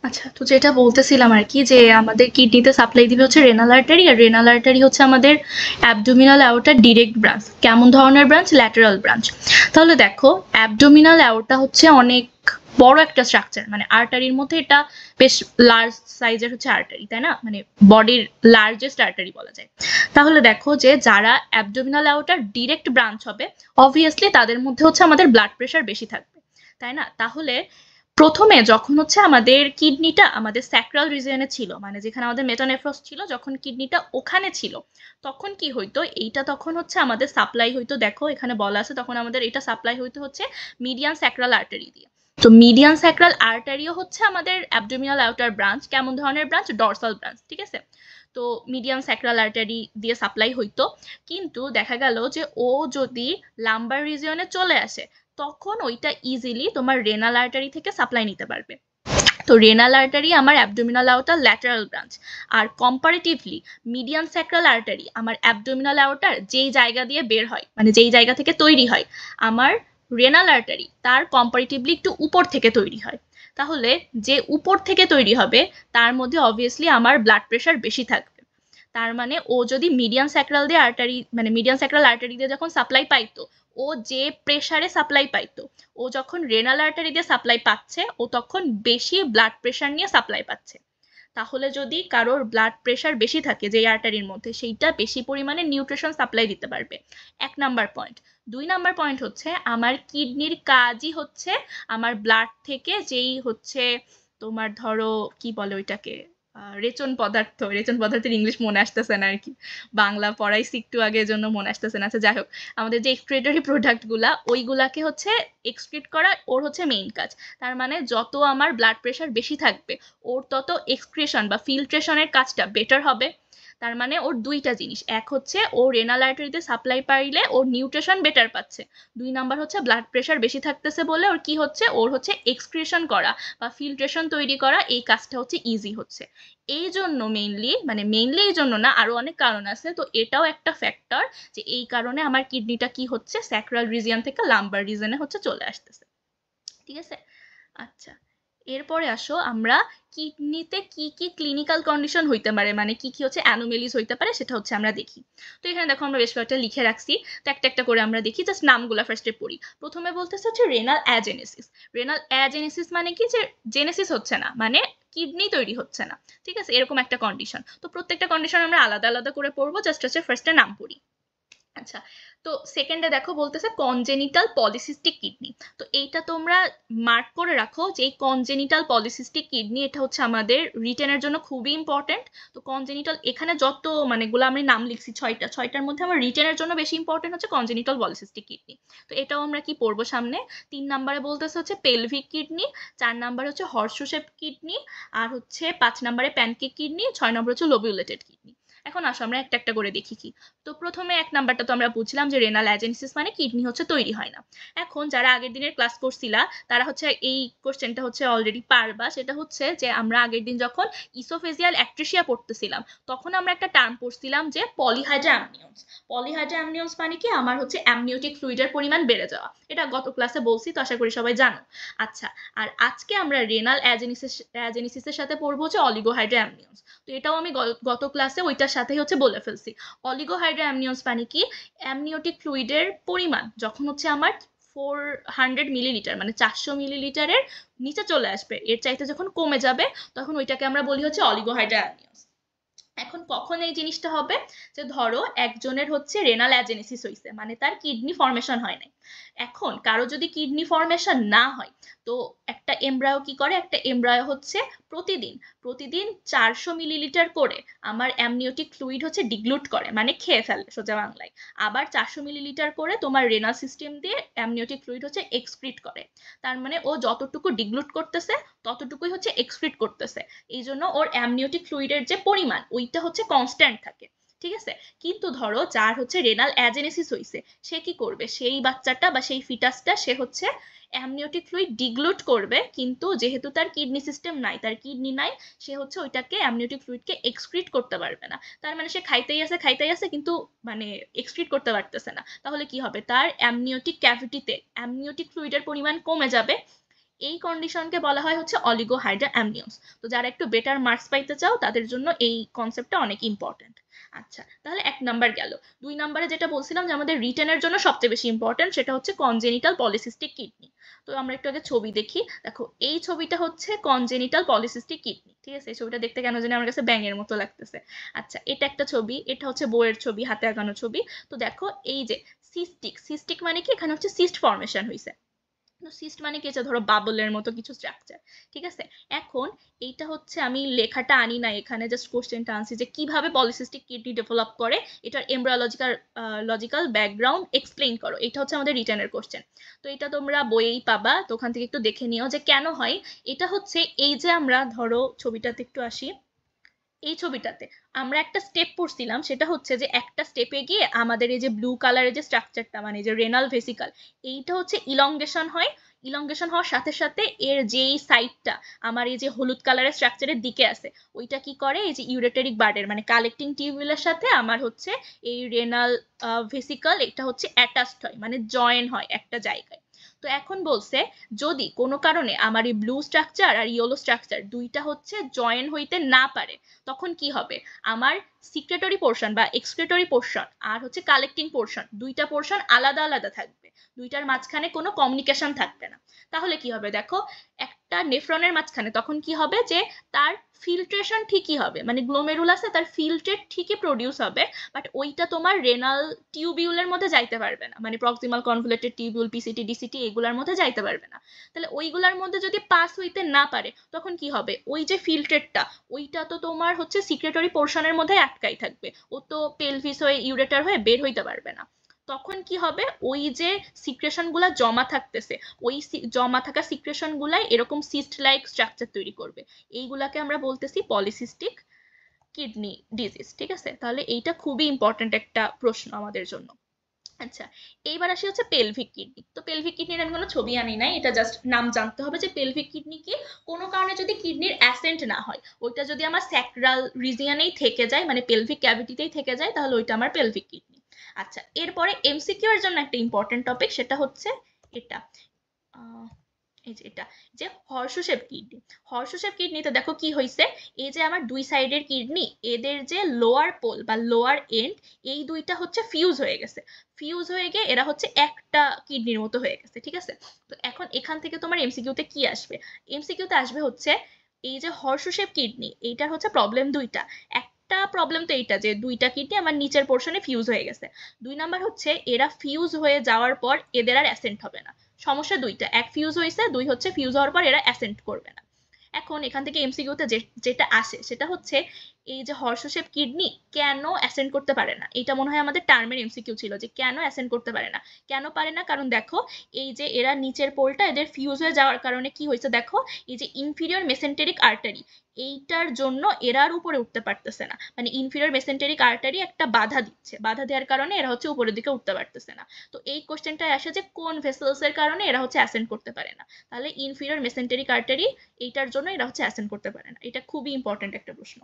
আচ্ছা, তো যেটা বলতেছিলাম আর কি, যে আমাদের কিডনিতে সাপ্লাই দিবে হচ্ছে রেনাল আর্টারি, আর রেনাল আর্টারি হচ্ছে আমাদের অ্যাবডোমিনাল অ্যাওর্টার ডিরেক্ট ব্রাঞ্চ। কেমন ধরনের ব্রাঞ্চ? Lateral branch. তাহলে দেখো, অ্যাবডোমিনাল অ্যাওর্টা হচ্ছে অনেক বড় একটা স্ট্রাকচার, মানে আর্টারির মধ্যে এটা বেশ লার্জ সাইজের হচ্ছে আর্টারি, তাই না? মানে বডির লার্জেস্ট আর্টারি বলা যায়। তাহলে দেখো যে যারা অ্যাবডোমিনাল অ্যাওর্টার ডিরেক্ট ব্রাঞ্চ হবে, অবভিয়াসলি তাদের মধ্যে হচ্ছে আমাদের ব্লাড প্রেশার বেশি থাকবে, তাই না? তাহলে প্রথমে যখন হচ্ছে আমাদের কিডনিটা আমাদের স্যাক্রাল রিজিয়নে ছিল, মানে যেখানে আমাদের মেটানেফ্রস ছিল, যখন কিডনিটা ওখানে ছিল, তখন কি হইতো, এইটা তখন হচ্ছে আমাদের সাপ্লাই হইতো, দেখো এখানে বলা আছে, তখন আমাদের এটা সাপ্লাই হইতো হচ্ছে মিডিয়ান স্যাক্রাল আর্টারি দিয়ে। তো মিডিয়ান স্যাক্রাল আর্টারিও হচ্ছে আমাদের অ্যাবডোমিনাল আউটার ব্রাঞ্চ। কেমন ধরনের ব্রাঞ্চ? ডর্সাল ব্রাঞ্চ, ঠিক আছে? তো মিডিয়ান স্যাক্রাল আর্টারি দিয়ে সাপ্লাই হইতো, কিন্তু দেখা গেল যে ও যদি লাম্বার রিজিয়নে চলে আসে, তখন ওইটা ইজিলি তোমার রেনাল আর্টারি থেকে সাপ্লাই নিতে পারবে। তো রেনাল আর্টারি আমার অ্যাবডোমিনাল আউটার ল্যাটারাল ব্রাঞ্চ, আর কম্পারেটিভলি মিডিয়ান স্যাক্রাল আর্টারি আমার অ্যাবডোমিনাল আউটার যেই জায়গা দিয়ে বের হয়, মানে যেই জায়গা থেকে তৈরি হয়, আমার রেনাল আর্টারি তার কম্পারেটিভলি একটু উপর থেকে তৈরি হয়। তাহলে যে উপর থেকে তৈরি হবে তার মধ্যে অবভিয়াসলি আমার ব্লাড প্রেশার বেশি থাকবে। তার মানে ও যদি মিডিয়ান স্যাক্রাল দিয়ে আর্টারি, মানে মিডিয়ান স্যাক্রাল আর্টারি দিয়ে যখন সাপ্লাই পাইতো, ও যে প্রেসারে সাপ্লাই পাইতো, ও যখন রেনাল আর্টারি দিয়ে সাপ্লাই পাচ্ছে, ও তখন বেশি ব্লাড প্রেশার নিয়ে সাপ্লাই পাচ্ছে। তাহলে যদি কারোর ব্লাড প্রেশার বেশি থাকে যে আর্টারির মধ্যে, সেইটা বেশি পরিমাণে নিউট্রিশন সাপ্লাই দিতে পারবে। 1 নাম্বার পয়েন্ট। 2 নাম্বার পয়েন্ট হচ্ছে আমার কিডনির কাজই হচ্ছে আমার ব্লাড থেকে যেই হচ্ছে তোমার ধরো কি বলে ওইটাকে, রেচন পদার্থের ইংলিশ মনে আসতেছে না আর কি, বাংলা পড়াইছি একটু আগে, জন্য মনে আসতেছে না। আচ্ছা যাই হোক, আমাদের যে এক্সক্রিটরি প্রোডাক্ট গুলা, ওইগুলাকে হচ্ছে এক্সক্রিট করা ওর হচ্ছে মেইন কাজ। তার মানে যত আমার ব্লাড প্রেশার বেশি থাকবে, ওর তত এক্সক্রিশন বা ফিল্ট্রেশনের কাজটা বেটার হবে। তার মানে ওর দুইটা জিনিস, এক হচ্ছে ও রেনাল আর্টারিতে সাপ্লাই পাইলে ওর নিউট্রিশন বেটার পাচ্ছে, 2 নাম্বার হচ্ছে ব্লাড প্রেশার বেশি থাকতেছে বলে ওর কি হচ্ছে, ওর হচ্ছে এক্সক্রিশন করা বা ফিল্ট্রেশন তৈরি করা, এই কাজটা হচ্ছে ইজি হচ্ছে। এই জন্য মেইনলি, মানে মেইনলি এই জন্য না, আরো অনেক কারণ আছে, তো এটাও একটা ফ্যাক্টর যে এই কারণে আমার কিডনিটা কি হচ্ছে স্যাক্রাল রিজিয়ন থেকে লাম্বার রিজনে হচ্ছে চলে আসতেছে, ঠিক আছে? আচ্ছা, এরপরে আসো আমরা কিডনিতে কি কি ক্লিনিক্যাল কন্ডিশন হইতে পারে, মানে কি কি হচ্ছে অ্যানোমেলিস হইতে পারে, সেটা হচ্ছে আমরা দেখি। তো এখানে দেখো আমরা বেশ কয়েকটা লিখে রাখছি, তো একটা একটা করে আমরা দেখি, জাস্ট নামগুলা ফার্স্টে পড়ি। প্রথমে বলতেছে হচ্ছে রেনাল অ্যাজেনেসিস। রেনাল অ্যাজেনেসিস মানে কি, যে জেনেসিস হচ্ছে না, মানে কিডনি তৈরি হচ্ছে না, ঠিক আছে? এরকম একটা কন্ডিশন। তো প্রত্যেকটা কন্ডিশন আমরা আলাদা আলাদা করে পড়বো, জাস্ট হচ্ছে ফার্স্টে নাম পড়ি। আচ্ছা, তো সেকেন্ডে দেখো বলতেছে কনজেনিটাল পলিসিস্টিক কিডনি। তো এইটা তোমরা মার্ক করে রাখো যে এই কনজেনিটাল পলিসিস্টিক কিডনি, এটা হচ্ছে আমাদের রিটেনের জন্য খুবই ইম্পর্টেন্ট। তো কনজেনিটাল, এখানে যত মানে গুলো আমি নাম লিখছি ছয়টার মধ্যে আমার রিটেনের জন্য বেশি ইম্পর্টেন্ট হচ্ছে কনজেনিটাল পলিসিস্টিক কিডনি। তো এটাও আমরা কি পড়বো সামনে। 3 নাম্বারে বলতেছে হচ্ছে পেলভিক কিডনি, 4 নাম্বারে হচ্ছে হর্সু শেপ কিডনি, আর হচ্ছে 5 নাম্বারে প্যানকেক কিডনি, 6 নম্বর হচ্ছে লোবিউলেটেড কিডনি। এখন আসো আমরা একটা একটা করে দেখি কি। তো প্রথমে 1 নাম্বারটা তো আমরা বুঝলাম যে রেনাল অ্যাজেনেসিস মানে কিডনি হচ্ছে তৈরি হয় না। এখন যারা আগের দিনের ক্লাস করছিলা, তারা হচ্ছে এই কোশ্চেনটা হচ্ছে অলরেডি পারবা। সেটা হচ্ছে যে আমরা আগের দিন যখন ইসোফেজিয়াল অ্যাক্ট্রেসিয়া পড়তেছিলাম, তখন আমরা একটা টার্ম পড়ছিলাম যে পলিহাইড্রা অ্যামনিয়ন্স। পলিহাইড্রা অ্যামনিয়ন্স মানে কি, আমার হচ্ছে অ্যামনিওটিক ফ্লুইডের পরিমাণ বেড়ে যাওয়া। এটা গত ক্লাসে বলছি, তো আশা করি সবাই জানো। আচ্ছা, আর আজকে আমরা রেনাল অ্যাজেনেসিসের সাথে পড়বো হচ্ছে অলিগোহাইড্রা অ্যামনিয়ন্স। তো এটাও আমি গত ক্লাসে ওইটার সাথেই হচ্ছে বলে ফেলছি। অলিগোহাইড্রা অ্যামনিয়ন্স মানে কি, অ্যামনিওটিক ফ্লুইডের পরিমাণ যখন হচ্ছে আমার 400 মিলিলিটার, মানে 400 মিলিলিটারের নিচে চলে আসবে, এর চাইতে যখন কমে যাবে, তখন ওইটাকে আমরা বলি হচ্ছে অলিগোহাইড্রা অ্যামনিয়ন্স। এখন কখন এই জিনিসটা হবে, যে ধরো একজনের হচ্ছে রেনাল অ্যাজেনেসিস হইছে, মানে তার কিডনি ফর্মেশন হয় নাই। এখন কারো যদি কিডনি ফর্মেশন না হয়, তো একটা এমব্রায়ো কি করে, একটা এমব্রায়ো হচ্ছে প্রতিদিন প্রতিদিন 400 মিলিলিটার করে আমার অ্যামনিওটিক ফ্লুইড হচ্ছে ডিগ্লুট করে, মানে খেয়ে ফেলে সোজা বাংলায়। আবার 400 মিলিলিটার করে তোমার রেনাল সিস্টেম দিয়ে অ্যামনিওটিক ফ্লুইড হচ্ছে এক্সক্রিট করে। তার মানে ও যতটুকু ডিগ্লুট করতেছে ততটুকুই হচ্ছে এক্সক্রিট করতেছে। এই জন্য ওর অ্যামনিওটিক ফ্লুইডের যে পরিমাণ, ওইটা হচ্ছে কনস্ট্যান্ট থাকে, ঠিক আছে? কিন্তু ধরো যার হচ্ছে রেনাল অ্যাজেনেসিস হইছে, সে কি করবে, সেই বাচ্চাটা বা সেই ফিটাসটা, সে হচ্ছে অ্যামনিওটিক ফ্লুইড ডিগ্লুট করবে, কিন্তু যেহেতু তার কিডনি সিস্টেম নাই, তার কিডনি নাই, সে হচ্ছে ওইটাকে অ্যামনিওটিক ফ্লুইডকে এক্সক্রিট করতে পারবে না। তার মানে সে খাইতেই আছে কিন্তু মানে এক্সক্রিট করতে পারতেছে না। তাহলে কি হবে, তার অ্যামনিওটিক ক্যাভিটিতে অ্যামনিওটিক ফ্লুইডের পরিমাণ কমে যাবে। এই কন্ডিশনকে বলা হয় হচ্ছে অলিগোহাইড্রা অ্যামনিয়ন্স। তো যারা একটু বেটার মার্কস পাইতে চাও তাদের জন্য এই কনসেপ্টটা অনেক ইম্পর্টেন্ট। আচ্ছা, তাহলে 1 নাম্বার গেল। 2 নাম্বারে যেটা বলছিলাম যে আমাদের রিটেনের জন্য সবচেয়ে বেশি ইম্পর্টেন্ট, সেটা হচ্ছে কনজেনিটাল পলিসিস্টিক কিডনি। তো আমরা একটু আগে ছবি দেখি। দেখো এই ছবিটা হচ্ছে কনজেনিটাল পলিসিস্টিক কিডনি, ঠিক আছে? এই ছবিটা দেখতে কেন জানি আমার কাছে ব্যাঙের মতো লাগতেছে। আচ্ছা, এটা একটা ছবি, এটা হচ্ছে বইয়ের ছবি, হাতে আঁকানো ছবি। তো দেখো এই যে সিস্টিক মানে কি, এখানে হচ্ছে সিস্ট ফর্মেশন হয়েছে। সিস্ট মানে কি, ধরো বাবলের মতো কিছু স্ট্রাকচার, ঠিক আছে? এখন এইটা হচ্ছে, আমি লেখাটা আনি না এখানে, জাস্ট কোশ্চেনটা আনছি যে কিভাবে পলিসিস্টিক কিডনি ডেভেলপ করে, এটার লজিক্যাল ব্যাকগ্রাউন্ড এক্সপ্লেইন করো। এটা হচ্ছে আমাদের রিটেনের কোশ্চেন। তো এটা তোমরা বইয়েই পাবা, তো ওখান থেকে একটু দেখে নিও যে কেন হয়। এটা হচ্ছে এই যে আমরা ধরো ছবিটাতে একটু আসি, এই ছবিটাতে আমরা একটা স্টেপ পড়ছিলাম, সেটা হচ্ছে যে একটা স্টেপে গিয়ে আমাদের এই যে ব্লু কালারের যে স্ট্রাকচারটা, মানে যে রেনাল ভেসিকল, এইটা হচ্ছে ইলংগেশন হয়। ইলংগেশন হওয়ার সাথে সাথে এর যেই সাইডটা আমার এই যে হলুদ কালারের স্ট্রাকচারের দিকে আছে, ওইটা কি করে, এই যে ইউরেটেরিক বার্ডের মানে কালেক্টিং টিউবুলের সাথে আমার হচ্ছে এই রেনাল ভেসিকল, এটা হচ্ছে অ্যাটাচড হয়, মানে জয়েন হয় একটা জায়গায়। তো এখন বলছে, যদি কোনো কারণে আমার এই ব্লু স্ট্রাকচার আর ইয়েলো স্ট্রাকচার দুইটা হচ্ছে জয়েন হইতে না পারে, তখন কি হবে, আমার সিক্রেটরি পোর্শন বা এক্সক্রেটরি পোর্শন আর হচ্ছে কালেক্টিং পোর্শন, দুইটা পোর্শন আলাদা আলাদা থাকবে, দুইটার মাঝখানে কোনো কমিউনিকেশন থাকবে না। তাহলে কি হবে দেখো, একটা নেফ্রনের মাঝখানে তখন কি হবে, যে তার ফিল্ট্রেশন ঠিকই হবে, মানে গ্লোমেরুলাসে তার ফিল্ট্রেট ঠিকই প্রডিউস হবে, বাট ওইটা তোমার রেনাল টিউবিউলের মধ্যে যাইতে পারবে না, মানে প্রক্সিমাল কনভলিউটেড টিউবিউল, পিসিটি, ডিসিটি, এগুলার মধ্যে যাইতে পারবে না। তাহলে ওইগুলার মধ্যে যদি পাস হইতে না পারে, তখন কি হবে, ওই যে ফিল্ট্রেটটা, ওইটা তো তোমার হচ্ছে সিক্রেটরি পোর্শনের মধ্যে আটকাই থাকবে, ও তো পেলভিস হয়ে ইউরেটার হয়ে বের হইতে পারবে না। তখন কি হবে, ওই যে সিক্রেশন গুলা জমা থাকতেছে, ওই জমা থাকা সিক্রেশন গুলাই এরকম সিস্ট লাইক স্ট্রাকচার তৈরি করবে। এইগুলাকে আমরা বলতেছি পলিসিস্টিক কিডনি ডিজিজ, ঠিক আছে? তাহলে এইটা খুবই ইম্পর্টেন্ট একটা প্রশ্ন আমাদের জন্য। আচ্ছা, এইবার আসি হচ্ছে পেলভিক কিডনি। তো পেলভিক কিডনির আমি কোনো ছবি আনি নাই, এটা জাস্ট নাম জানতে হবে যে পেলভিক কিডনি কি। কোনো কারণে যদি কিডনির অ্যাসেন্ট না হয়, ওইটা যদি আমার স্যাক্রাল রিজিয়নেই থেকে যায়, মানে পেলভিক ক্যাভিটিতেই থেকে যায়, তাহলে ওইটা আমার পেলভিক কিডনি। আচ্ছা, এরপরে এমসিকিউ এর জন্য একটা ইম্পর্টেন্ট টপিক, সেটা হচ্ছে এটা, এই যে এটা, যে হর্ষশেপ কিডনি। হর্ষশেপ কিডনিতে দেখো কি হয়েছে, এই যে আমার দুই সাইডের কিডনি, এদের যে লোয়ার পোল বা লোয়ার এন্ড, এই দুইটা হচ্ছে ফিউজ হয়ে গেছে। ফিউজ হয়ে গিয়ে এরা হচ্ছে একটা কিডনির মতো হয়ে গেছে, ঠিক আছে? তো এখন এখান থেকে তোমার এমসিকিউতে কি আসবে, এমসিকিউতে আসবে হচ্ছে এই যে হর্ষশেপ কিডনি, এইটার হচ্ছে প্রবলেম দুইটা। একটা প্রবলেম তো এইটা যে দুইটা কিডনি আমার নিচের পোর্শনে ফিউজ হয়ে গেছে। 2 নাম্বার হচ্ছে এরা ফিউজ হয়ে যাওয়ার পর এদের আর অ্যাসেন্ট হবে না। সমস্যা দুইটা, এক ফিউজ হয়েছে, দুই হচ্ছে ফিউজ হওয়ার পর এরা অ্যাসেন্ট করবে না। এখন এখান থেকে এমসিকিউতে যেটা আসে সেটা হচ্ছে এই যে হর্ষশেপ কিডনি কেন অ্যাসেন্ট করতে পারে না, এটা মনে হয় আমাদের টার্মের এমসিকিউ ছিল যে কেন অ্যাসেন্ট করতে পারে না। কেন পারে না, কারণ দেখো এই যে এরা নিচের পোলটা এদের ফিউজ হয়ে যাওয়ার কারণে কি হয়েছে দেখো, এই যে ইনফিরিয়র মেসেন্টেরিক আর্টারি, এইটার জন্য এরা আর উপরে উঠতে পারতেছে না, মানে ইনফিরিয়র মেসেন্টেরিক আর্টারি একটা বাধা দিচ্ছে, বাধা দেওয়ার কারণে এরা হচ্ছে উপরের দিকে উঠতে পারতেছে না। তো এই কোশ্চেনটায় আসে যে কোন ভেসেলস এর কারণে এরা হচ্ছে অ্যাসেন্ট করতে পারে না, তাহলে ইনফিরিয়র মেসেন্টেরিক আর্টারি, এইটার জন্য এরা হচ্ছে অ্যাসেন্ট করতে পারে না। এটা খুবই ইম্পর্টেন্ট একটা প্রশ্ন।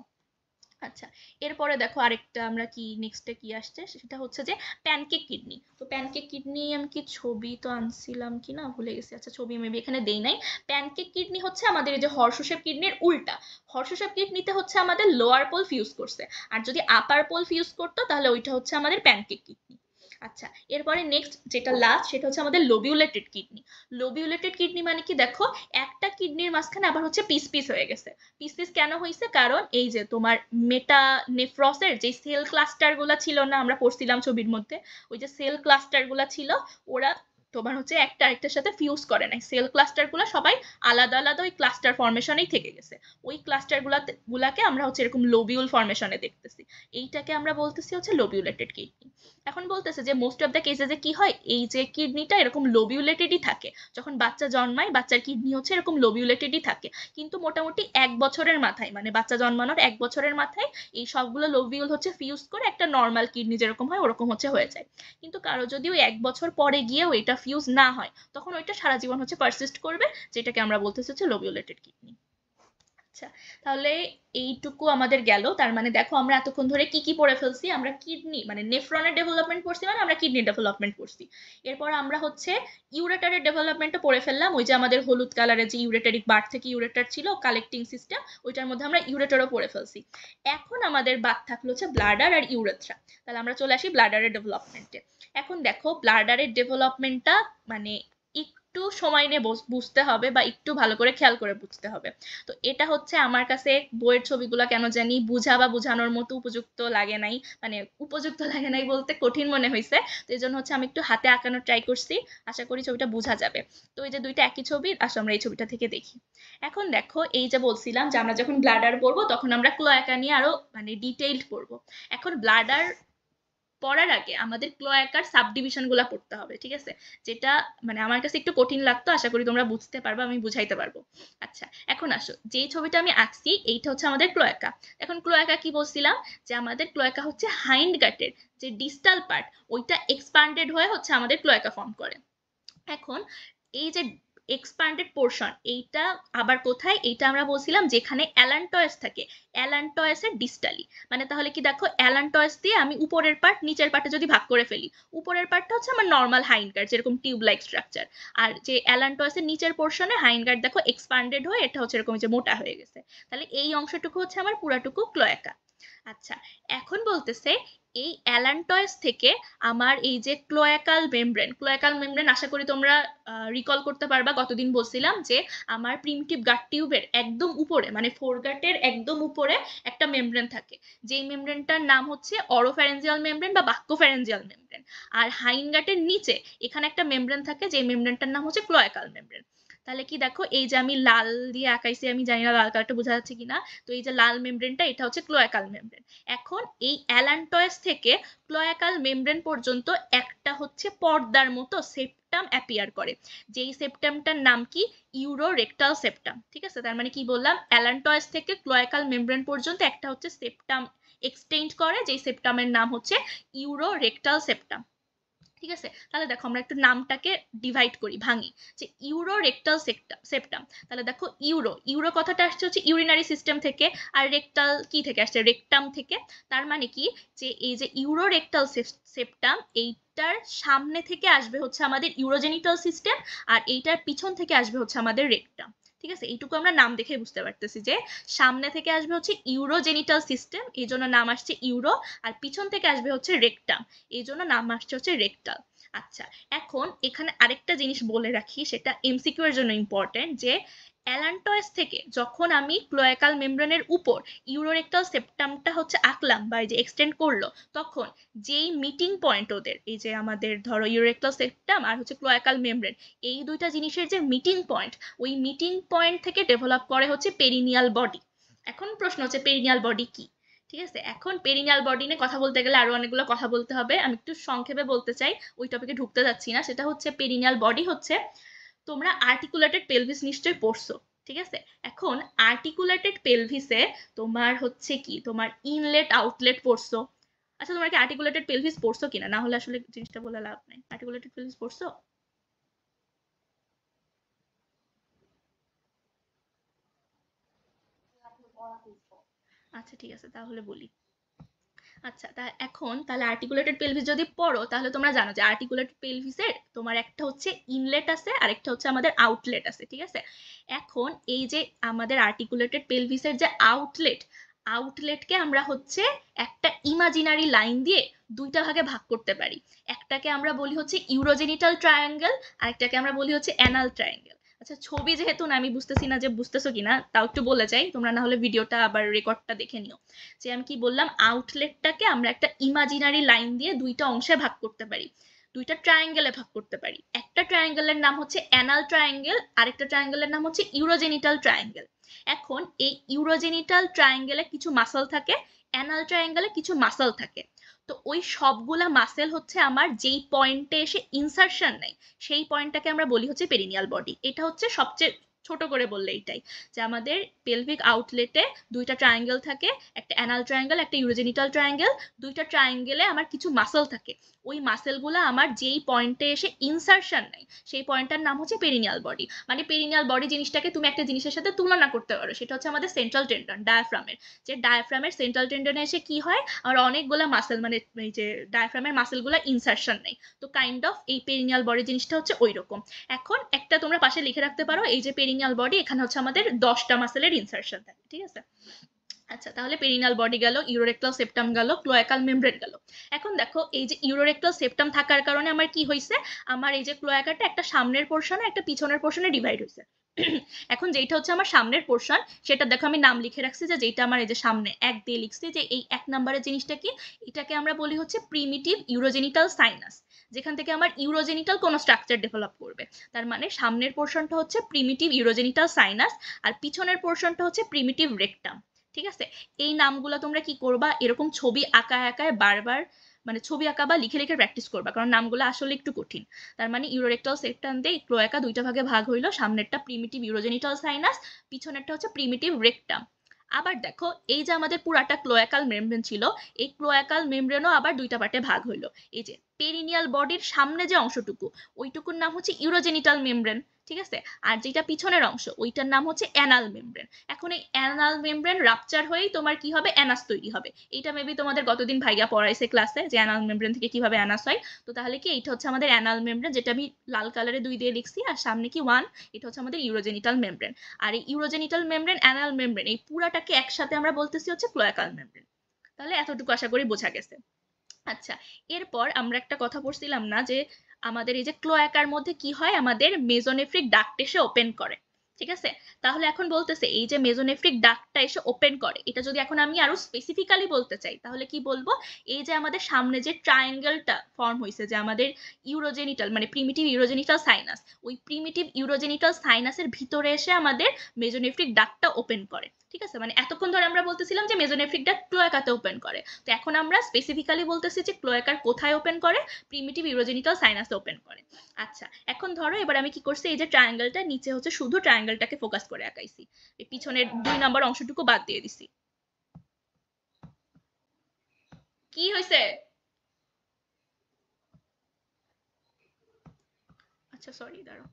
আচ্ছা, এরপরে দেখো আরেকটা আমরা কি নেক্সটে কি আসছে, সেটা হচ্ছে যে প্যানকেক কিডনি। তো প্যানকেক কিডনি আমি কি ছবি তো আনছিলাম কি না ভুলে গেছি, আচ্ছা ছবি মেবি এখানে দেই নাই। প্যানকেক কিডনি হচ্ছে আমাদের এই যে হর্ষশেপ কিডনির উল্টা। হর্ষশেপ কিডনিতে হচ্ছে আমাদের লোয়ার পোল ফিউজ করছে, আর যদি আপার পোল ফিউজ করতো তাহলে ওইটা হচ্ছে আমাদের প্যানকেক কিডনি। আচ্ছা, এরপরে নেক্সট যেটা লাস্ট, সেটা হচ্ছে আমাদের লোবিউলেটেড কিডনি। লোবিউলেটেড কিডনি মানে কি দেখো, একটা কিডনির মাঝখানে আবার হচ্ছে পিস পিস হয়ে গেছে। পিস পিস কেন হয়েছে, কারণ এই যে তোমার মেটানেফ্রসের যে সেল ক্লাস্টার গুলা ছিল না, আমরা পড়ছিলাম ছবির মধ্যে, ওই যে সেল ক্লাস্টার গুলা ছিল, ওরা তোমার হচ্ছে একটা আরেকটার সাথে ফিউজ করে নাই, সেল ক্লাস্টার গুলা সবাই আলাদা আলাদা ওই ক্লাস্টার ফরমেশনেই থেকে গেছে। ওই ক্লাস্টার গুলাকে আমরা হচ্ছে এরকম লোবিউল ফরমেশনে দেখতেছি, এইটাকে আমরা বলতেছি হচ্ছে লোবিউলেটেড কিডনি। এখন বলতেছে যে মোস্ট অফ দ্য কেসে কি হয়, এই যে কিডনিটা এরকম লোবিউলেটেডই থাকে, যখন বাচ্চা জন্মায় বাচ্চার কিডনি হচ্ছে এরকম লোবিউলেটেডই থাকে, কিন্তু মোটামুটি 1 বছরের মাথায়, মানে বাচ্চা জন্মানোর 1 বছরের মাথায় এই সবগুলো লোবিউল হচ্ছে ফিউজ করে একটা নর্মাল কিডনি যেরকম হয় ওরকম হচ্ছে হয়ে যায়। কিন্তু কারো যদি ওই 1 বছর পরে গিয়েও এটা ফিউজ না হয়, তখন ওইটা সারা জীবন হচ্ছে পারসিস্ট করবে, যেটাকে আমরা বলতেছি হচ্ছে লোবিউলেটেড কিডনি। আচ্ছা, তাহলে এইটুকু আমাদের গেল। তার মানে দেখো আমরা এতক্ষণ ধরে কি কি পড়ে ফেলছি, আমরা কিডনি মানে নেফ্রনের ডেভেলপমেন্ট পড়ছি, মানে আমরা কিডনি ডেভেলপমেন্ট পড়ছি। এরপর আমরা হচ্ছে ইউরেটারের ডেভেলপমেন্টও পড়ে ফেললাম, ওই যে আমাদের হলুদ কালারের যে ইউরেটারিক বার থেকে ইউরেটার ছিল কালেক্টিং সিস্টেম, ওইটার মধ্যে আমরা ইউরেটারও পড়ে ফেলছি। এখন আমাদের বাদ থাকলো হচ্ছে ব্লাডার আর ইউরেথ্রা। তাহলে আমরা চলে আসি ব্লাডারের ডেভেলপমেন্টে। এখন দেখো ব্লাডারের ডেভেলপমেন্টটা মানে একটু সময় নিয়ে বুঝতে হবে বা একটু ভালো করে খেয়াল করে বুঝতে হবে। তো এটা হচ্ছে আমার কাছে বইয়ের ছবিগুলো কেন জানি বুঝা বা বোঝানোর মতো উপযুক্ত লাগে নাই, মানে উপযুক্ত লাগে নাই বলতে কঠিন মনে হয়েছে। তো এই জন্য হচ্ছে আমি একটু হাতে আঁকানোর ট্রাই করছি, আশা করি ছবিটা বোঝা যাবে। তো এই যে দুইটা একই ছবি, আসো আমরা এই ছবিটা থেকে দেখি। এখন দেখো এই যে বলছিলাম যে আমরা যখন ব্লাডার পড়বো তখন আমরা ক্লোয়াকা নিয়ে আরো মানে ডিটেইলড পড়বো। এখন ব্লাডার পড়ার আগে আমাদের ক্লোয়াকার সাবডিভিশন গুলা পড়তে হবে, ঠিক আছে? যেটা মানে আমার কাছে একটু কঠিন লাগতো, আশা করি তোমরা বুঝতে পারবে, আমি বুঝাইতে পারবো। আচ্ছা, এখন আসো যেই ছবিটা আমি আঁকছি এইটা হচ্ছে আমাদের ক্লোয়াকা। এখন ক্লোয়াকা কি বলছিলাম, যে আমাদের ক্লোয়াকা হচ্ছে হাইন্ড গাটের যে ডিস্টাল পার্ট, ওইটা এক্সপান্ডেড হয়ে হচ্ছে আমাদের ক্লোয়াকা ফর্ম করে। এখন এই যে এক্সপ্যান্ডেড পোর্শন, এইটা আবার কোথায়, এইটা আমরা বলছিলাম যেখানে অ্যালান্টয়েস থাকে, অ্যালান্টয়েসের ডিস্টালি। মানে তাহলে কি দেখো, অ্যালান্টয়েস দিয়ে আমি উপরের পার্ট নিচের পার্টে যদি ভাগ করে ফেলি, উপরের পার্টটা হচ্ছে আমার নর্মাল হাইন্ড গার্ড যেরকম টিউব লাইক স্ট্রাকচার, আর যে অ্যালান্টয়েসের নিচের পোর্শনে হাইন্ড গার্ড দেখো এক্সপ্যান্ডেড হয়ে এটা হচ্ছে এরকম যে মোটা হয়ে গেছে। তাহলে এই অংশটুকু হচ্ছে আমার পুরাটুকু ক্লোয়াকা। আচ্ছা, এখন বলতেছে এই অ্যালান্টয়েস থেকে আমার এই যে ক্লোয়াকাল মেমব্রেন আশা করি তোমরা রিকল করতে পারবা, গতদিন বলছিলাম যে আমার প্রিমিটিভ গাট টিউবের একদম উপরে মানে ফোরগাটের একদম উপরে একটা মেমব্রেন থাকে, যেই মেমব্রেনটার নাম হচ্ছে অরোফ্যারেঞ্জিয়াল মেমব্রেন বা বাক্যোফ্যারেঞ্জিয়াল মেমব্রেন। আর হাইনগাটের নিচে এখানে একটা মেমব্রেন থাকে, যেই মেমব্রেনটার নাম হচ্ছে ক্লোয়াকাল মেমব্রেন। তাহলে কি দেখো, এই যে আমি লাল দিয়ে আঁকাইছি, আমি জানি না লাল কালারটা বোঝা যাচ্ছে কিনা, তো এই যে লাল মেমব্রেনটা এটা হচ্ছে ক্লোয়াকাল মেমব্রেন। এখন এই অ্যালান্টয়েস থেকে ক্লোয়াকাল মেমব্রেন পর্যন্ত একটা হচ্ছে পর্দার মতো সেপ্টাম অ্যাপিয়ার করে, যেই সেপ্টামটার নাম কি ইউরোরেক্টাল সেপ্টাম। ঠিক আছে, তার মানে কি বললাম, অ্যালান্টয়েস থেকে ক্লোয়াকাল মেমব্রেন পর্যন্ত একটা হচ্ছে সেপ্টাম এক্সটেন্ড করে, যেই সেপ্টামের নাম হচ্ছে ইউরোরেক্টাল সেপ্টাম। ঠিক আছে, তাহলে দেখো আমরা একটু নামটাকে ডিভাইড করি, ভাঙি, যে ইউরো রেক্টাল সেপ্টাম। তাহলে দেখো ইউরো কথাটা আসছে হচ্ছে ইউরিনারি সিস্টেম থেকে, আর রেক্টাল কি থেকে আসছে, রেক্টাম থেকে। তার মানে কি, যে এই যে ইউরো রেক্টাল সেপ্টাম, এইটার সামনে থেকে আসবে হচ্ছে আমাদের ইউরোজেনিটাল সিস্টেম, আর এইটার পিছন থেকে আসবে হচ্ছে আমাদের রেক্টাম। ঠিক আছে, এইটুকু আমরা নাম দেখে বুঝতে পারতেছি যে সামনে থেকে আসবে হচ্ছে ইউরোজেনিটাল সিস্টেম, এই জন্য নাম আসছে ইউরো, আর পিছন থেকে আসবে হচ্ছে রেক্টাম, এই জন্য নাম আসছে হচ্ছে রেক্টাল। আচ্ছা, এখন এখানে আরেকটা জিনিস বলে রাখি, সেটা এমসিকিউ এর জন্য ইম্পর্টেন্ট, যে অ্যালান্টয়েস থেকে যখন আমি ক্লোয়াকাল মেমব্রেনের উপর ইউরোরেক্টাল সেপ্টামটা হচ্ছে আঁকলাম বা এই যে এক্সটেন্ড করলো, তখন যেই মিটিং পয়েন্ট ওদের, এই যে আমাদের ধরো ইউরোরেক্টাল সেপ্টাম আর হচ্ছে ক্লোয়াকাল মেমব্রেন, এই দুইটা জিনিসের যে মিটিং পয়েন্ট, ওই মিটিং পয়েন্ট থেকে ডেভেলপ করে হচ্ছে পেরিনিয়াল বডি। এখন প্রশ্ন হচ্ছে পেরিনিয়াল বডি কি? ঠিক আছে, এখন পেরিনিয়াল বডি নিয়ে কথা বলতে গেলে আরো অনেকগুলো কথা বলতে হবে, আমি একটু সংক্ষেপে বলতে চাই, ওই টপিকে ঢুকতে যাচ্ছি না। সেটা হচ্ছে পেরিনিয়াল বডি হচ্ছে, তোমরা আর্টিকুলেটেড পেলভিস নিশ্চয়ই পড়ছো, ঠিক আছে? এখন আর্টিকুলেটেড পেলভিসে তোমার হচ্ছে কি, তোমার ইনলেট আউটলেট পড়ছো। আচ্ছা, তোমরা কি আর্টিকুলেটেড পেলভিস পড়ছো কিনা? না হলে আসলে জিনিসটা বলে লাভ নাই। আর্টিকুলেটেড পেলভিস পড়ছো? আচ্ছা ঠিক আছে, তাহলে বলি। আচ্ছা, তা এখন তাহলে আর্টিকুলেটেড পেলভিস যদি পড়ো, তাহলে তোমরা জানো যে আর্টিকুলেটেড পেলভিসের তোমার একটা হচ্ছে ইনলেট আছে আর একটা হচ্ছে আমাদের আউটলেট আছে। ঠিক আছে, এখন এই যে আমাদের আর্টিকুলেটেড পেলভিসের যে আউটলেটকে আমরা হচ্ছে একটা ইমাজিনারি লাইন দিয়ে দুইটা ভাগে ভাগ করতে পারি। একটাকে আমরা বলি হচ্ছে ইউরোজেনিটাল ট্রায়াঙ্গেল, আর একটাকে আমরা বলি হচ্ছে অ্যানাল ট্রায়াঙ্গেল। আচ্ছা, ছবি যেহেতু না, আমি বুঝতেছি না যে বুঝতেছো কিনা, তাও একটু বলে যাই, তোমরা না হলে ভিডিওটা আবার রেকর্ডটা দেখে নিও। যে আমি কি বললাম, আউটলেটটাকে আমরা একটা ইমাজিনারি লাইন দিয়ে দুইটা অংশে ভাগ করতে পারি, দুইটা ট্রায়াঙ্গেলে ভাগ করতে পারি। একটা ট্রায়াঙ্গেলের নাম হচ্ছে অ্যানাল ট্রায়াঙ্গেল, আরেকটা ট্রায়াঙ্গেলের নাম হচ্ছে ইউরোজেনিটাল ট্রায়াঙ্গেল। এখন এই ইউরোজেনিটাল ট্রায়াঙ্গেলে কিছু মাসল থাকে, অ্যানাল ট্রায়াঙ্গেলে কিছু মাসল থাকে। তো ওই সবগুলা মাসেল হচ্ছে আমার যেই পয়েন্টে এসে ইনসারশন নেয়, সেই পয়েন্টটাকে আমরা বলি হচ্ছে পেরিনিয়াল বডি। এটা হচ্ছে সবচেয়ে ছোট করে বললে এইটাই, যে আমাদের পেলভিক আউটলেটে দুইটা ট্রায়াঙ্গেল থাকে, একটা অ্যানাল ট্রায়াঙ্গেল, একটা ইউরোজেনিটাল ট্রায়াঙ্গেল। দুইটা ট্রায়াঙ্গেলে আমার কিছু মাসল থাকে, ওই মাসেলগুলো আমার যেই পয়েন্টে এসে ইনসারশন নেয় সেই পয়েন্টটার নাম হচ্ছে পেরিনিয়াল বডি। মানে পেরিনিয়াল বডি জিনিসটাকে তুমি একটা জিনিসের সাথে তুলনা করতে পারো, সেটা হচ্ছে আমাদের সেন্ট্রাল টেন্ডন, ডায়াফ্রামের। যে ডায়াফ্রামের সেন্ট্রাল টেন্ডনে এসে কি হয়, আমার অনেকগুলো মাসেল, মানে এই যে ডায়াফ্রামের মাসেলগুলো ইনসারশন নেয়, তো কাইন্ড অফ এই পেরিনিয়াল বডি জিনিসটা হচ্ছে ওই রকম। এখন একটা তোমরা পাশে লিখে রাখতে পারো, এই যে পেরিনিয়াল বডি, এখানে হচ্ছে আমাদের 10টা মাসেলের ইনসারশন থাকে, ঠিক আছে। আচ্ছা, তাহলে পেরিনাল বডি গেল, ইউরোরেক্টাল সেপ্টাম গেল, ক্লোয়াকাল মেমব্রেন গেল। এখন দেখো এই যে ইউরোরেক্টাল সেপ্টাম থাকার কারণে আমার কি হয়েছে, আমার এই যে ক্লোয়াকাটা একটা সামনের পোর্শনে একটা পিছনের পোর্শনে ডিভাইড হয়েছে। এখন যেটা হচ্ছে আমার সামনের পোর্শন, সেটা দেখো আমি নাম লিখে রাখছি, যে যেটা আমার এই যে সামনে 1 দিয়ে লিখছি, যে এই 1 নম্বরের জিনিসটা কি, এটাকে আমরা বলি হচ্ছে প্রিমিটিভ ইউরোজেনিটাল সাইনাস, যেখান থেকে আমার ইউরোজেনিটাল কোনো স্ট্রাকচার ডেভেলপ করবে। তার মানে সামনের পোর্শনটা হচ্ছে প্রিমিটিভ ইউরোজেনিটাল সাইনাস, আর পিছনের পোর্শনটা হচ্ছে প্রিমিটিভ রেকটাম। ঠিক আছে, এই নামগুলো তোমরা কি করবা, এরকম ছবি আঁকা আঁকায় বারবার, মানে ছবি আঁকা বা লিখে লিখে প্র্যাকটিস করবা, কারণ নামগুলো আসলে একটু কঠিন। তার মানে ইউরোরেক্টাল সেপ্টাম দিয়ে ক্লোয়াকা দুইটা ভাগে ভাগ হইলো, সামনেরটা প্রিমিটিভ ইউরোজেনিটাল সাইনাস, পিছনেরটা হচ্ছে প্রিমিটিভ রেকটাম। আবার দেখো এই যে আমাদের পুরাটা ক্লোয়াকাল মেমব্রেন ছিল, এই ক্লোয়াকাল মেমব্রেনও আবার দুইটা পার্টে ভাগ হইলো। এই যে পেরিনিয়াল বডির সামনে যে অংশটুকু, ওইটুকুর নাম হচ্ছে ইউরোজেনিটাল মেমব্রেন, ঠিক আছে। আর যেটা পিছনের অংশ, ওইটার নাম হচ্ছে অ্যানাল মেমব্রেন। এখন এই অ্যানাল মেমব্রেন রাপচার হয়েই তোমার কি হবে, অ্যানাস তৈরি হবে। এটা মেবি তোমাদের গতদিন ভাইয়া পড়াইছে ক্লাসে, যে অ্যানাল মেমব্রেন থেকে কিভাবে অ্যানাস হয়। তো তাহলে কি এইটা হচ্ছে আমাদের অ্যানাল মেমব্রেন, যেটা আমি লাল কালারে 2 দিয়ে লিখছি, আর সামনে কি 1, এটা হচ্ছে আমাদের ইউরোজেনিটাল মেমব্রেন। আর এই ইউরোজেনিটাল মেমব্রেন, অ্যানাল মেমব্রেন, এই পুরাটাকে একসাথে আমরা বলতেছি হচ্ছে ক্লোয়াকাল মেমব্রেন। তাহলে এতটুকু আশা করি বোঝা গেছে। আচ্ছা, এরপর আমরা একটা কথা পড়ছিলাম না, যে আমাদের এই যে ক্লোয়াকার মধ্যে কি হয়, আমাদের মেজোনেফ্রিক ডাক্ট এসে ওপেন করে, ঠিক আছে। তাহলে এখন বলতেছে এই যে মেজোনেফ্রিক ডাক্টটা এসে ওপেন করে, এটা যদি এখন আমি আরো স্পেসিফিক্যালি বলতে চাই, তাহলে কি বলবো, এই যে আমাদের সামনে যে ট্রায়াঙ্গেলটা ফর্ম হয়েছে, যে আমাদের ইউরোজেনিটাল মানে প্রিমিটিভ ইউরোজেনিটাল সাইনাস, ওই প্রিমিটিভ ইউরোজেনিটাল সাইনাসের ভিতরে এসে আমাদের মেজোনেফ্রিক ডাক্টটা ওপেন করে, ঠিক আছে। মানে এতক্ষণ ধরে আমরা বলতেছিলাম যে মেজোনেফ্রিক ডাক্ট ক্লোয়াকাতে ওপেন করে, তো এখন আমরা স্পেসিফিক্যালি বলতেছি যে ক্লোয়াকার কোথায় ওপেন করে, প্রিমিটিভ ইউরোজেনিটাল সাইনাসে ওপেন করে। আচ্ছা, এখন ধরো এবার আমি কি করছি, এই যে ট্রায়াঙ্গেলটা নিচে হচ্ছে শুধু ট্রায়াঙ্গেলটাকে ফোকাস করে আঁকাইছি, এই পিছনের 2 নম্বর অংশটুকু বাদ দিয়ে দিছি। কি হয়েছে? আচ্ছা সরি, দাঁড়াও।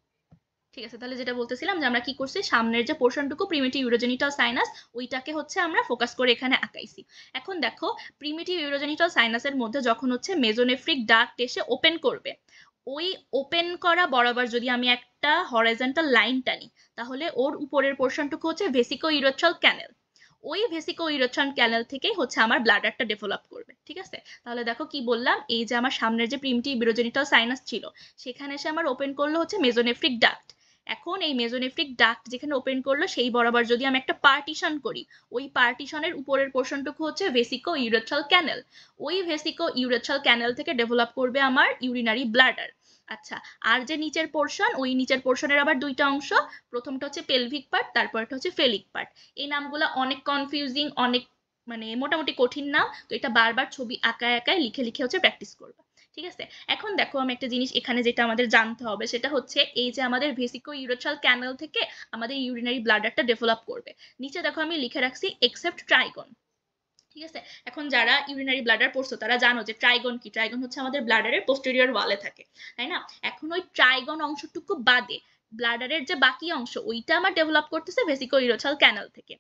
ঠিক আছে, তাহলে যেটা বলতেছিলাম, যে আমরা কি করছি, সামনের যে পোর্শনটুকু প্রিমিটিভ ইউরোজেনিটাল সাইনাস, ওইটাকে হচ্ছে আমরা ফোকাস করে এখানে আঁকাইছি। এখন দেখো প্রিমিটিভ ইউরোজেনিটাল সাইনাসের মধ্যে যখন হচ্ছে মেজোনেফ্রিক ডাক্ট এসে ওপেন করবে, ওই ওপেন করা বরাবর যদি আমি একটা হরাইজন্টাল লাইন টানি, তাহলে ওর উপরের পোর্শনটুকু হচ্ছে ভেসিকো ইউরোথ্রাল ক্যানেল। ওই ভেসিকো ইউরোথ্রাল ক্যানেল থেকেই হচ্ছে আমার ব্লাডারটা ডেভেলপ করবে, ঠিক আছে। তাহলে দেখো কি বললাম, এই যে আমার সামনের যে প্রিমিটিভ ইউরোজেনিটাল সাইনাস ছিল, সেখানে এসে আমার ওপেন করলো হচ্ছে মেজোনেফ্রিক ডাক্ট। এখন এই মেজোনেফ্রিক ডাক্ট যেখানে ওপেন করলো, সেই বরাবর যদি আমি একটা পার্টিশন করি, ওই পার্টিশনের উপরের পোর্শনটুকু হচ্ছে ভেসিকো ইউরেথ্রাল ক্যানেল। ওই ভেসিকো ইউরেথ্রাল ক্যানেল থেকে ডেভেলপ করবে আমার ইউরিনারি ব্লাডার। আচ্ছা, আর যে নিচের পোর্শন, ওই নিচের পোর্শনের আবার দুইটা অংশ, প্রথমটা হচ্ছে পেলভিক পার্ট, তারপরটা হচ্ছে ফেলিক পার্ট। এই নামগুলো অনেক কনফিউজিং, অনেক মানে মোটামুটি কঠিন নাম, তো এটা বারবার ছবি আঁকায় আঁকায় লিখে লিখে হচ্ছে প্র্যাকটিস করবে, ঠিক আছে। এখন দেখো আমি একটা জিনিস এখানে যেটা আমাদের জানতে হবে, সেটা হচ্ছে এই যে আমাদের ভেসিকো ইউরেথ্রাল ক্যানেল থেকে আমাদের ইউরিনারি ব্লাডারটা ডেভেলপ করবে। নিচে দেখো আমি লিখে রাখছি এক্সেপ্ট ট্রাইগন, ঠিক আছে। এখন যারা ইউরিনারি ব্লাডার পড়ছো তারা জানো যে ট্রাইগন কি, ট্রাইগন হচ্ছে আমাদের ব্লাডারের পোস্টেরিয়র ওয়ালে থাকে, তাই না। এখন ওই ট্রাইগন অংশটুকু বাদে ব্লাডারের যে বাকি অংশ, ওইটা আমার ডেভেলপ করতেছে ভেসিকো ইউরেথ্রাল ক্যানেল থেকে।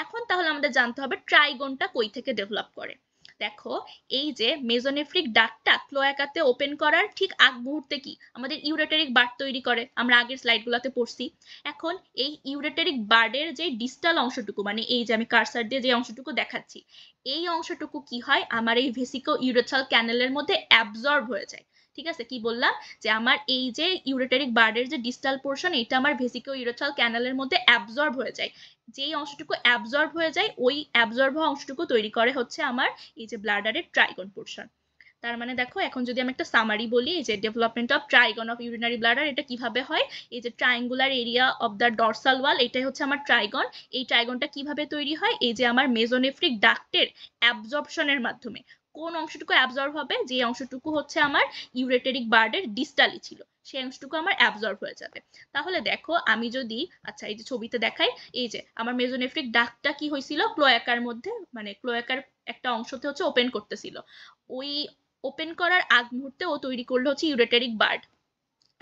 এখন তাহলে আমাদের জানতে হবে ট্রাইগনটা কই থেকে ডেভেলপ করে। দেখো এই যে মেজোনেফ্রিক ডাক্টটা ক্লোয়াকাতে ওপেন করার ঠিক আগ মুহূর্তে কি আমাদের ইউরেটেরিক বার্ড তৈরি করে, আমরা আগের স্লাইডগুলোতে পড়ছি। এখন এই ইউরেটেরিক বার্ডের যে ডিস্টাল অংশটুকু, মানে এই যে আমি কার্সার দিয়ে যে অংশটুকু দেখাচ্ছি, এই অংশটুকু কি হয়, আমার এই ভেসিকো ইউরেথ্রাল ক্যানেলের মধ্যে অ্যাবজর্ব হয়ে যায়, ঠিক আছে। কি বললাম, যে আমার এই যে ইউরেটেরিক বার্ডের যে ডিস্টাল পোর্শন, এটা আমার ভেসিকো ইউরেথ্রাল ক্যানেলের মধ্যে অ্যাবজর্ব হয়ে যায়। যেই অংশটুকু অ্যাবজর্ব হয়ে যায়, ওই অ্যাবজর্ব হওয়া অংশটুকু তৈরি করে হচ্ছে আমার এই যে ব্লাডারের ট্রাইগন পোর্শন। তার মানে দেখো এখন যদি আমি একটা সামারি বলি, এই যে development of trigone of urinary bladder, এটা কিভাবে হয়, এই যে triangular area of the dorsal wall, এটাই হচ্ছে আমার ট্রাইগন। এই ট্রাইগনটা কিভাবে তৈরি হয়, এই যে আমার মেজোনেফ্রিক ডাক্টের অ্যাবজর্পশনের মাধ্যমে। কোন অংশটুকু অ্যাবজর্ব হবে, যে অংশটুকু হচ্ছে আমার ইউরেটেরিক বার্ডের ডিস্টালি ছিল, সেই অংশটুকু আমার অ্যাবজর্ব হয়ে যাবে। তাহলে দেখো আমি যদি, আচ্ছা এই যে ছবিতে দেখাই, এই যে আমার মেজোনেফ্রিক ডাক্টটা কি হয়েছিল, ক্লোয়াকার মধ্যে, মানে ক্লোয়াকার একটা অংশতে হচ্ছে ওপেন করতেছিল, ওই ওপেন করার আগ মুহূর্তে ও তৈরি করলো হচ্ছে ইউরেটারিক বার্ড।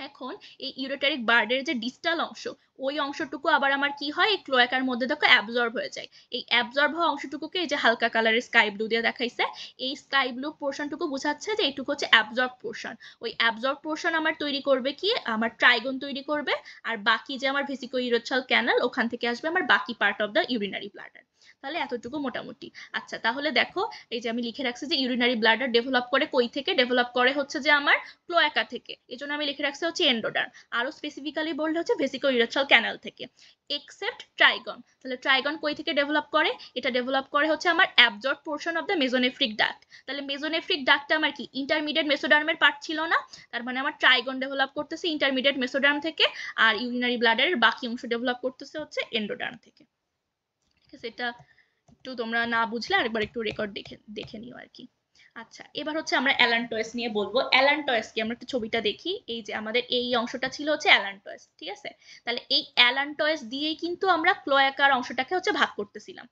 এখন এই ইউরেটারিক বার্ডের যে ডিস্টাল অংশ, ওই অংশটুকু আবার আমার কি হয়, এই ক্লোয়াকার মধ্যে দেখো অ্যাবজর্ব হয়ে যায়। এই অ্যাবজর্ব হওয়া অংশটুকুকে এই যে হালকা কালারের স্কাই ব্লু দিয়ে দেখাইছে, এই স্কাই ব্লু পোর্শনটুকু বোঝাচ্ছে যে এইটুকু হচ্ছে অ্যাবজর্ব পোর্শন। ওই অ্যাবজর্ব পোর্শন আমার তৈরি করবে কি, আমার ট্রাইগন তৈরি করবে, আর বাকি যে আমার ভেসিকো ইউরেথ্রাল ক্যানাল, ওখান থেকে আসবে আমার বাকি part of the urinary bladder. তাহলে এতটুকু মোটামুটি। আচ্ছা তাহলে দেখো এই যে আমি লিখে রাখছি যে ইউরিনারি ব্লাডার ডেভেলপ করে কই থেকে, ডেভেলপ করে হচ্ছে যে আমার ক্লোয়াকা থেকে, এই জন্য আমি লিখে রাখছি হচ্ছে এন্ডোডার্ম, আরো স্পেসিফিক্যালি বললে হচ্ছে ভেসিকো ইউরেথ্রাল ক্যানাল থেকে, এক্সেপ্ট ট্রাইগন। তাহলে ট্রাইগন কই থেকে ডেভেলপ করে, এটা ডেভেলপ করে হচ্ছে আমার absorb portion of the mesonephric duct. তাহলে মেজোনেফ্রিক ডাক্টটা আমার কি ইন্টারমিডিয়েট মেসোডার্মের পার্ট ছিল না, তার মানে আমার ট্রাইগন ডেভেলপ করতেছে ইন্টারমিডিয়েট মেসোডার্ম থেকে, আর ইউরিনারি ব্লাডারের বাকি অংশ ডেভেলপ করতেছে হচ্ছে এন্ডোডার্ম থেকে। ঠিক আছে, এটা একটু তোমরা না বুঝলে আরেকবার একটু রেকর্ড দেখে নিও আর কি। আচ্ছা এবার হচ্ছে আমরা অ্যালান্টয়েস নিয়ে বলবো। অ্যালান্টয়েস কি, আমরা একটু ছবিটা দেখি, এই যে আমাদের এই অংশটা ছিল হচ্ছে অ্যালান্টয়েস, ঠিক আছে। তাহলে এই অ্যালান্টয়েস দিয়েই কিন্তু আমরা ক্লোয়াকার অংশটাকে হচ্ছে ভাগ করতেছিলাম।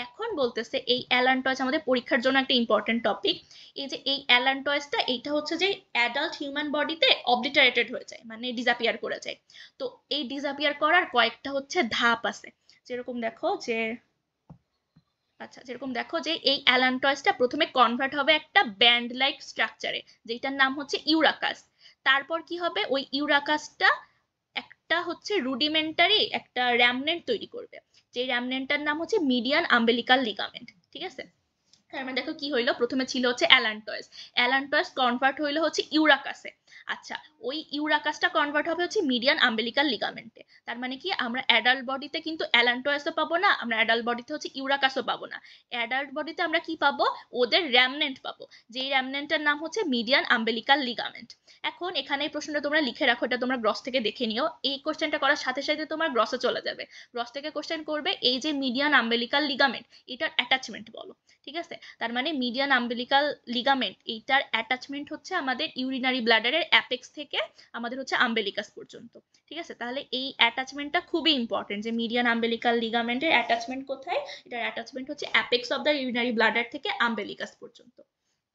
এখন বলতেছে এই অ্যালান্টয়েস আমাদের পরীক্ষার জন্য একটা ইম্পর্টেন্ট টপিক। এই যে এই অ্যালান্টয়েসটা, এইটা হচ্ছে যে অ্যাডাল্ট হিউম্যান বডিতে অবলিটারেটেড হয়ে যায়, মানে ডিসঅ্যাপিয়ার করে যায়। তো এই ডিসঅ্যাপিয়ার করার কয়েকটা হচ্ছে ধাপ আছে, যেরকম দেখো যে, আচ্ছা যেরকম দেখো যে এই অ্যালান্টয়েসটা প্রথমে কনভার্ট হবে একটা ব্যান্ড লাইক স্ট্রাকচারে, যেটার নাম হচ্ছে ইউরাকাস। তারপর কি হবে, ওই ইউরাকাসটা একটা হচ্ছে রুডিমেন্টারি একটা র্যামনেন্ট তৈরি করবে, যে র্যামনেন্টটার নাম হচ্ছে মিডিয়ান আম্বেলিকাল লিগামেন্ট, ঠিক আছে। তার মানে দেখো কি হইলো, প্রথমে ছিল হচ্ছে অ্যালান্টয়েস, অ্যালান্টয়েস কনভার্ট হইলো হচ্ছে ইউরাকাসে। আচ্ছা ওই ইউরাকাসটা কনভার্ট হবে হচ্ছে মিডিয়ান আম্বেলিকাল লিগামেন্টে। তার মানে কি, আমরা অ্যাডাল্ট বডিতে কিন্তু অ্যালান্টয়েসও পাবো না, আমরা অ্যাডাল্ট বডিতে হচ্ছে ইউরাকাসও পাবো না। অ্যাডাল্ট বডিতে আমরা কি পাবো, ওদের র্যামনেন্ট পাবো, যেই র্যামনেন্টের নাম হচ্ছে মিডিয়ান আম্বেলিকাল লিগামেন্ট। এখন এখানে এই প্রশ্নটা তোমরা লিখে রাখো, এটা তোমরা গ্রস থেকে দেখে নিও, এই কোশ্চেনটা করার সাথে সাথে তোমার গ্রসে চলে যাবে। গ্রস থেকে কোশ্চেন করবে এই যে মিডিয়ান আম্বেলিকাল লিগামেন্ট, এটার অ্যাটাচমেন্ট বলো, ঠিক আছে। তার মানে মিডিয়ান আম্বেলিকাল লিগামেন্ট, এইটার অ্যাটাচমেন্ট হচ্ছে আমাদের ইউরিনারি ব্লাডারের অ্যাপেক্স থেকে আমাদের হচ্ছে আম্বেলিকাস পর্যন্ত, ঠিক আছে। তাহলে এই অ্যাটাচমেন্টটা খুবই ইম্পর্টেন্ট, যে মিডিয়ান আম্বেলিকাল লিগামেন্টের অ্যাটাচমেন্ট কোথায়, এটার অ্যাটাচমেন্ট হচ্ছে apex of the urinary bladder থেকে আম্বেলিকাস পর্যন্ত,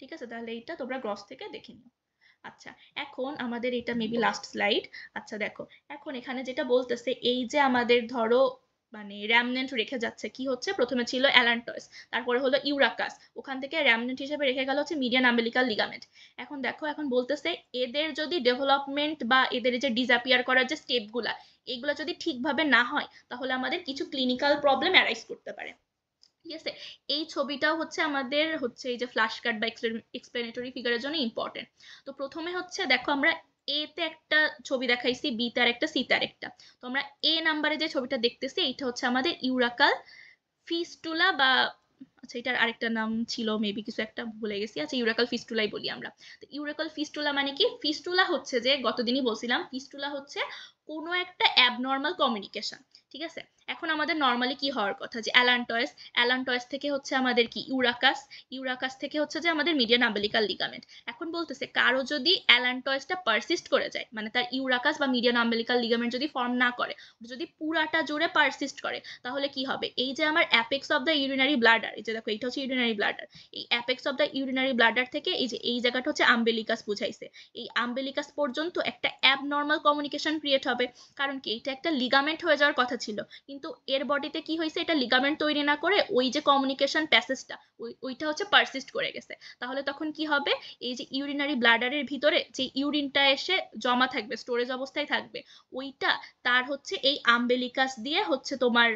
ঠিক আছে। তাহলে এইটা তোমরা গ্রস থেকে দেখে নিও। আচ্ছা এখন আমাদের এটা মেবি লাস্ট স্লাইড। আচ্ছা দেখো এখন এখানে যেটা বলতেছে, এই যে আমাদের ধরো মানে র্যামনেন্ট রেখে যাচ্ছে, কি হচ্ছে, প্রথমে ছিল অ্যালান্টয়েস, তারপরে হলো ইউরাকাস, ওখান থেকে র্যামনেন্ট হিসেবে রেখে গেল হচ্ছে মিডিয়ান আম্বেলিকাল লিগামেন্ট। এখন দেখো এখন বলতেছে এদের যদি ডেভেলপমেন্ট বা এদের যে ডিসঅ্যাপিয়ার করার যে স্টেপগুলা, এগুলো যদি ঠিকভাবে না হয়, তাহলে আমাদের কিছু ক্লিনিক্যাল প্রবলেম অ্যারাইজ করতে পারে, ঠিক আছে। এই ছবিটাও হচ্ছে আমাদের হচ্ছে এই যে ফ্ল্যাশ কার্ড বা এক্সপ্লেনেটরি ফিগারের জন্য ইম্পর্টেন্ট। তো প্রথমে হচ্ছে দেখো আমরা এ তে একটা ছবি দেখাইছি, বি তে আরেকটা, সি তে আরেকটা। তো আমরা এ নাম্বারে যে ছবিটা দেখতেছি, এটা হচ্ছে আমাদের ইউরাকাল ফিস্টুলা বা, আচ্ছা এটার আরেকটা নাম ছিল মেবি, কিছু একটা ভুলে গেছি, আচ্ছা ইউরাকাল ফিস্টুলাই বলি আমরা। তো ইউরাকাল ফিস্টুলা মানে কি, ফিস্টুলা হচ্ছে যে গতদিনই বলছিলাম, ফিস্টুলা হচ্ছে কোনো একটা অ্যাবনর্মাল কমিউনিকেশন, ঠিক আছে। এখন আমাদের নর্মালি কি হওয়ার কথা, যে অ্যালান্টয়েস, অ্যালান্টয়েস থেকে হচ্ছে আমাদের কি ইউরাকাস, ইউরাকাস থেকে হচ্ছে যে আমাদের মিডিয়ান আম্বেলিকাল লিগামেন্ট। এখন বলতেছে কারো যদি অ্যালান্টয়েসটা পারসিস্ট করে যায়, মানে তার ইউরাকাস বা মিডিয়ান আম্বেলিকাল লিগামেন্ট যদি ফর্ম না করে, যদি পুরাটা জুড়ে পারসিস্ট করে, তাহলে কি হবে, এই যে আমার apex of the urinary bladder, এই যে দেখো এটা হচ্ছে ইউরিনারি ব্লাডার, এই apex of the urinary bladder থেকে এই যে এই জায়গাটা হচ্ছে আম্বেলিকাস বুঝাইছে, এই আম্বেলিকাস পর্যন্ত একটা অ্যাবনর্মাল কমিউনিকেশন ক্রিয়েট হবে। কারণ কি, এটা একটা লিগামেন্ট হয়ে যাওয়ার কথা ছিল, কিন্তু এর বডিতে কি হয়েছে, এটা লিগামেন্ট তৈরি না করে ওই যে কমিউনিকেশন প্যাসেজটা ওইটা হচ্ছে পারসিস্ট করে গেছে। তাহলে তখন কি হবে, এই যে ইউরিনারি ব্লাডারের ভিতরে যে ইউরিনটা এসে জমা থাকবে, স্টোরেজ অবস্থায় থাকবে, ওইটা তার হচ্ছে এই আম্বেলিকাস দিয়ে হচ্ছে তোমার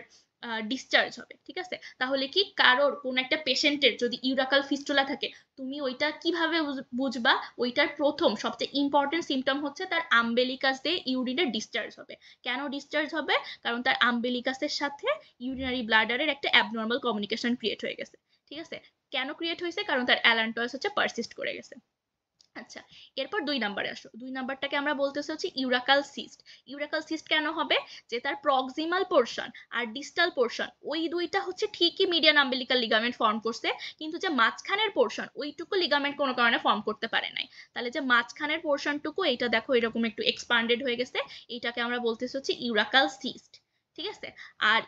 ডিসচার্জ হবে, ঠিক আছে। তাহলে কি, কারোর কোন একটা পেশেন্টের যদি ইউরাকাল ফিস্টুলা থাকে, তুমি ওইটা কিভাবে বুঝবা, ওইটার প্রথম সবচেয়ে ইম্পর্টেন্ট সিমটম হচ্ছে তার আম্বেলিকাস দিয়ে ইউরিনের ডিসচার্জ হবে। কেন ডিসচার্জ হবে, কারণ তার আম্বেলিকাসের সাথে ইউরিনারি ব্লাডারের একটা অ্যাবনর্মাল কমিউনিকেশন ক্রিয়েট হয়ে গেছে, ঠিক আছে। কেন ক্রিয়েট হয়েছে, কারণ তার অ্যালান্টয়েস হচ্ছে পারসিস্ট করে গেছে। আচ্ছা, এরপর 2 নাম্বারে আসো। 2 নাম্বারটাকে আমরা বলতেছি হচ্ছে ইউরাকাল সিস্ট। ইউরাকাল সিস্ট কেন হবে? যে তার প্রক্সিমাল পোর্শন আর ডিস্টাল পোর্শন ওই দুইটা হচ্ছে ঠিকই মিডিয়ান আম্বিলিকাল লিগামেন্ট ফর্ম করছে, কিন্তু যে মাঝখানের পোর্শন ওইটুকু লিগামেন্ট কোনো কারণে ফর্ম করতে পারে নাই। তাহলে যে মাঝখানের পোর্শনটুকু এইটা দেখো এরকম একটু এক্সপান্ডেড হয়ে গেছে, এইটাকে আমরা বলতেছি হচ্ছে ইউরাকাল সিস্ট। ঠিক আছে? আর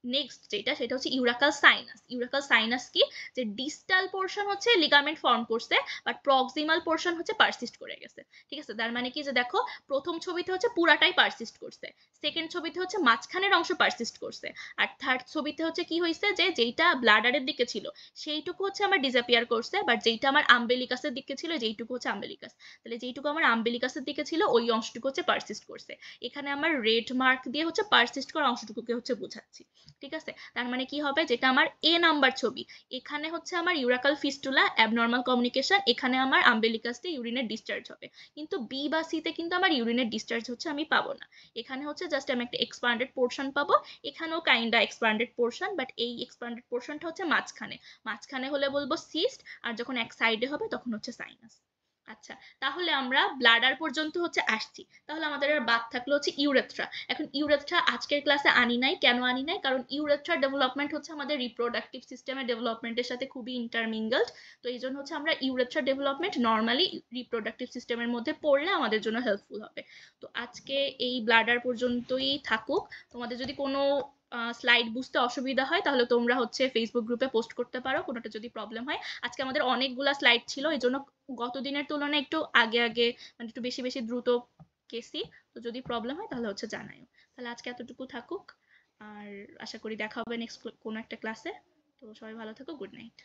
নেক্সট যেটা সেটা হচ্ছে ইউরাকাল সাইনাস। ইউরাকাল সাইনাস কি? যে ডিস্টাল পোর্শন হচ্ছে লিগামেন্ট ফর্ম করছে, বাট প্রক্সিমাল পোর্শন হচ্ছে পারসিস্ট করে গেছে। ঠিক আছে? তার মানে কি যে দেখো প্রথম ছবিতে হচ্ছে পুরাটাই পারসিস্ট করছে, সেকেন্ড ছবিতে হচ্ছে মাঝখানের অংশ পারসিস্ট করছে, আর থার্ড ছবিতে হচ্ছে কি হয়েছে যে যেইটা ব্লাডারের দিকে ছিল সেইটুকু হচ্ছে আমার ডিসঅ্যাপিয়ার করছে, বাট যেইটা আমার আম্বেলিকাসের দিকে ছিল যেইটুকু হচ্ছে আম্বেলিকাস, তাহলে যেইটুকু আমার আম্বেলিকাসের দিকে ছিল ওই অংশটুকু হচ্ছে পারসিস্ট করছে। এখানে আমার রেড মার্ক দিয়ে হচ্ছে পারসিস্ট করা অংশটুকুকে হচ্ছে বোঝাচ্ছি। ঠিক আছে? তার মানে কি হবে, যেটা আমার এ নাম্বার ছবি এখানে হচ্ছে আমার ইউরাকাল ফিস্টুলা অ্যাবনর্মাল কমিউনিকেশন, এখানে আমার আম্বেলিকাস দিয়ে ইউরিনের ডিসচার্জ হবে, কিন্তু বি বা সিতে কিন্তু আমার ইউরিনের ডিসচার্জ হচ্ছে আমি পাবো না। এখানে হচ্ছে জাস্ট আমি একটা এক্সপান্ডেড পোর্শন পাবো, এখানেও কাইন্ডা এক্সপান্ডেড পোর্শন, বাট এই এক্সপান্ডেড পোর্শনটা হচ্ছে মাঝখানে। মাঝখানে হলে বলবো সিস্ট, আর যখন এক সাইডে হবে তখন হচ্ছে সাইনাস। আচ্ছা, তাহলে আমরা ব্লাডার পর্যন্ত হচ্ছে আসছি, তাহলে আমাদের আর বাদ থাকলো হচ্ছে ইউরেথ্রা। এখন ইউরেথ্রা আজকের ক্লাসে আনি নাই, কেন আনি নাই? কারণ ইউরেথ্রার ডেভেলপমেন্ট হচ্ছে আমাদের রিপ্রোডাক্টিভ সিস্টেমের ডেভেলপমেন্টের সাথে খুবই ইন্টারমিঙ্গলড। তো এই জন্য হচ্ছে আমরা ইউরেথ্রা ডেভেলপমেন্ট নর্মালি রিপ্রোডাক্টিভ সিস্টেমের মধ্যে পড়লে আমাদের জন্য হেল্পফুল হবে। তো আজকে এই ব্লাডার পর্যন্তই থাকুক। তোমাদের যদি কোনো স্লাইড বুঝতে অসুবিধা হয় তাহলে তোমরা হচ্ছে ফেসবুক গ্রুপে পোস্ট করতে পারো, কোনোটা যদি প্রবলেম হয়। আজকে আমাদের অনেকগুলা স্লাইড ছিল, এই জন্য গত দিনের তুলনায় একটু আগে আগে মানে একটু বেশি বেশি দ্রুত গেছি। তো যদি প্রবলেম হয় তাহলে হচ্ছে জানাইও। তাহলে আজকে এতটুকু থাকুক, আর আশা করি দেখা হবে নেক্সট কোনো একটা ক্লাসে। তো সবাই ভালো থাকো, গুড নাইট।